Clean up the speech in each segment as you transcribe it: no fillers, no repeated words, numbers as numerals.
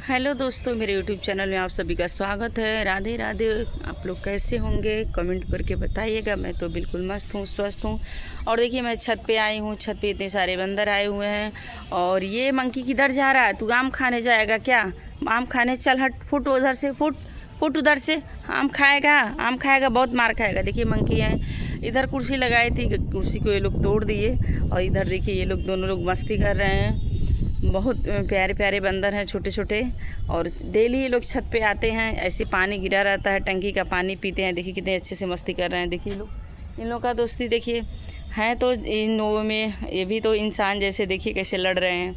Hello दोस्तों, मेरे YouTube channel में आप सभी का स्वागत है। राधे राधे। आप लोग कैसे होंगे कमेंट करके बताइएगा। मैं तो बिल्कुल मस्त हूँ, स्वस्थ हूँ। और देखिए मैं छत पे आई हूँ। छत पे इतने सारे बंदर आए हुए हैं। और ये मंकी किधर जा रहा है? तू आम खाने जाएगा क्या? आम खाने चल, हट, फुट उधर से, फुट फुट उधर से। आम खाएगा, आम खाएगा, बहुत मार खाएगा। देखिए मंकी है। इधर कुर्सी लगाई थी, कुर्सी को ये लोग तोड़ दिए। और इधर देखिए ये लोग दोनों लोग मस्ती कर रहे हैं। बहुत प्यारे प्यारे बंदर हैं, छोटे छोटे। और डेली ये लोग छत पे आते हैं, ऐसे पानी गिरा रहता है, टंकी का पानी पीते हैं। देखिए कितने अच्छे से मस्ती कर रहे हैं। देखिए लोग, इन लोगों का दोस्ती देखिए है। तो इन लोगों में ये भी तो इंसान जैसे, देखिए कैसे लड़ रहे हैं,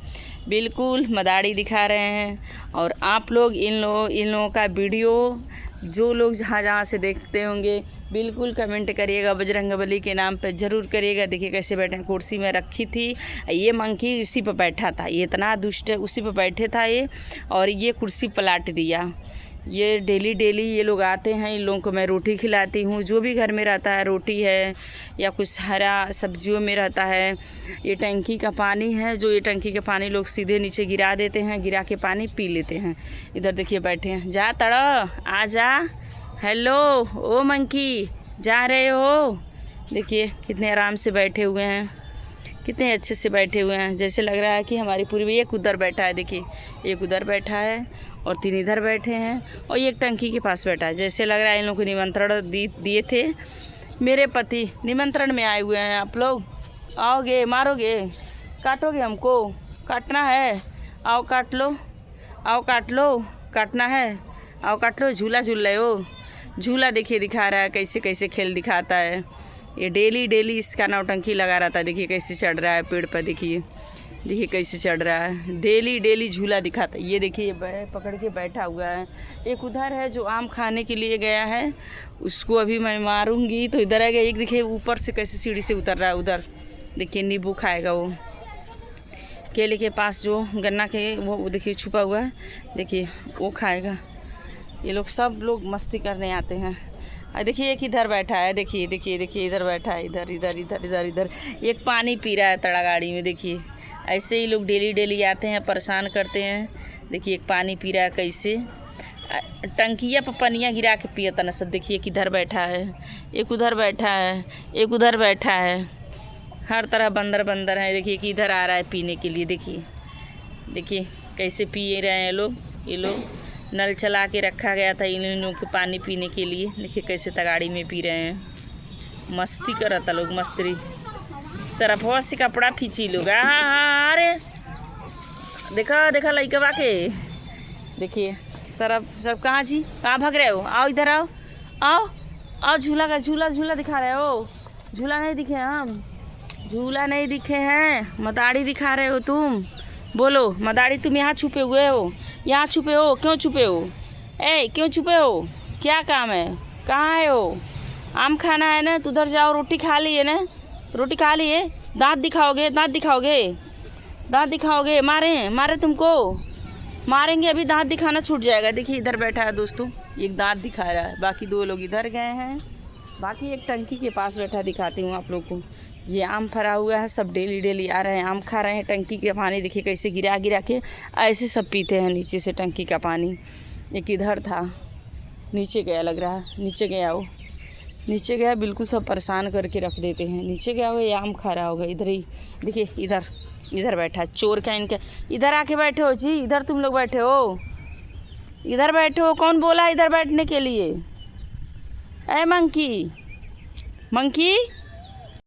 बिल्कुल मदारी दिखा रहे हैं। और आप लोग इन लोगों का वीडियो जो लोग जहाँ जहाँ से देखते होंगे बिल्कुल कमेंट करिएगा, बजरंगबली के नाम पे ज़रूर करिएगा। देखिए कैसे बैठे हैं, कुर्सी में रखी थी। ये मंकी उसी पर बैठा था, ये इतना दुष्ट है, उसी पर बैठे था ये। और ये कुर्सी पलट दिया। ये डेली डेली ये लोग आते हैं। इन लोगों को मैं रोटी खिलाती हूँ, जो भी घर में रहता है, रोटी है या कुछ हरा सब्जियों में रहता है। ये टंकी का पानी है, जो ये टंकी का पानी लोग सीधे नीचे गिरा देते हैं, गिरा के पानी पी लेते हैं। इधर देखिए बैठे हैं। जा तड़ा, आ जा। हेलो ओ मंकी, जा रहे हो? देखिए कितने आराम से बैठे हुए हैं, कितने अच्छे से बैठे हुए हैं। जैसे लग रहा है कि हमारी पूरी। एक उधर बैठा है, देखिए एक उधर बैठा है और 3 इधर बैठे हैं। और ये एक टंकी के पास बैठा है। जैसे लग रहा है इन लोगों को निमंत्रण दिए थे। मेरे पति निमंत्रण में आए हुए हैं। आप लोग आओगे, मारोगे, काटोगे हमको? काटना है, आओ काट लो, आओ काट लो। काटना है, आओ काट लो। झूला झूल रहे हो? झूला देखिए दिखा रहा है, कैसे कैसे खेल दिखाता है। ये डेली डेली इसका नौटंकी लगा रहता है। देखिए कैसे चढ़ रहा है पेड़ पर। देखिए देखिए कैसे चढ़ रहा है, डेली डेली झूला दिखाता है। ये देखिए पकड़ के बैठा हुआ है। एक उधर है जो आम खाने के लिए गया है, उसको अभी मैं मारूंगी तो इधर आएगा। एक देखिए ऊपर से कैसे सीढ़ी से उतर रहा है। उधर देखिए नींबू खाएगा वो। केले के पास जो गन्ना के वो देखिए छुपा हुआ है, देखिए वो खाएगा। ये लोग सब लोग मस्ती करने आते हैं। देखिए एक इधर बैठा है, देखिए देखिए देखिए इधर बैठा है, इधर इधर इधर इधर इधर। एक पानी पी रहा है तड़ा गाड़ी में। देखिए ऐसे ही लोग डेली डेली आते हैं, परेशान करते हैं। देखिए एक पानी पी रहा है, कैसे टंकिया पर पनिया गिरा के पियता न सब। देखिए किधर बैठा है, एक उधर बैठा है, एक उधर बैठा है। हर तरह बंदर बंदर है। देखिए कि इधर आ रहा है पीने के लिए। देखिए देखिए कैसे पी रहे हैं लोग। ये लोग नल चला के रखा गया था इन लोगों के पानी पीने के लिए। देखिए कैसे तगाड़ी में पी रहे हैं, मस्ती कर रहा था लोग, मस्ती। सरफवा से कपड़ा खींची लोग। हाँ हाँ, अरे देखा देखा लइकवा के। देखिए सरफ कहाँ जी, कहाँ भाग रहे हो? आओ इधर, आओ आओ आओ। झूला का झूला दिखा रहे हो? झूला नहीं दिखे हम, झूला नहीं दिखे हैं, मदारी दिखा रहे हो तुम। बोलो मदारी, तुम यहाँ छुपे हुए हो, यहाँ छुपे हो, क्यों छुपे हो? ए क्यों छुपे हो? क्या काम है? कहाँ है हो? आम खाना है ना, तो उधर जाओ। रोटी खा लिए ना? रोटी खा लिए? दांत दिखाओगे, दांत दिखाओगे, दांत दिखाओगे? मारे मारे तुमको? मारेंगे अभी, दांत दिखाना छूट जाएगा। देखिए इधर बैठा है दोस्तों, एक दांत दिखा रहा है। बाकी 2 लोग इधर गए हैं। बाकी एक टंकी के पास बैठा, दिखाती हूँ आप लोग को। ये आम फरा हुआ है, सब डेली डेली आ रहे हैं, आम खा रहे हैं। टंकी का पानी देखिए कैसे गिरा गिरा के ऐसे सब पीते हैं नीचे से टंकी का पानी। एक इधर था, नीचे गया लग रहा है, नीचे गया वो, नीचे गया। बिल्कुल सब परेशान करके रख देते हैं। नीचे गया हुआ, ये आम खा रहा होगा। इधर ही देखिए, इधर इधर बैठा, चोर का इनका। इधर आके बैठे हो जी, इधर तुम लोग बैठे हो, इधर बैठे हो। कौन बोला इधर बैठने के लिए? ए मंकी, मंकी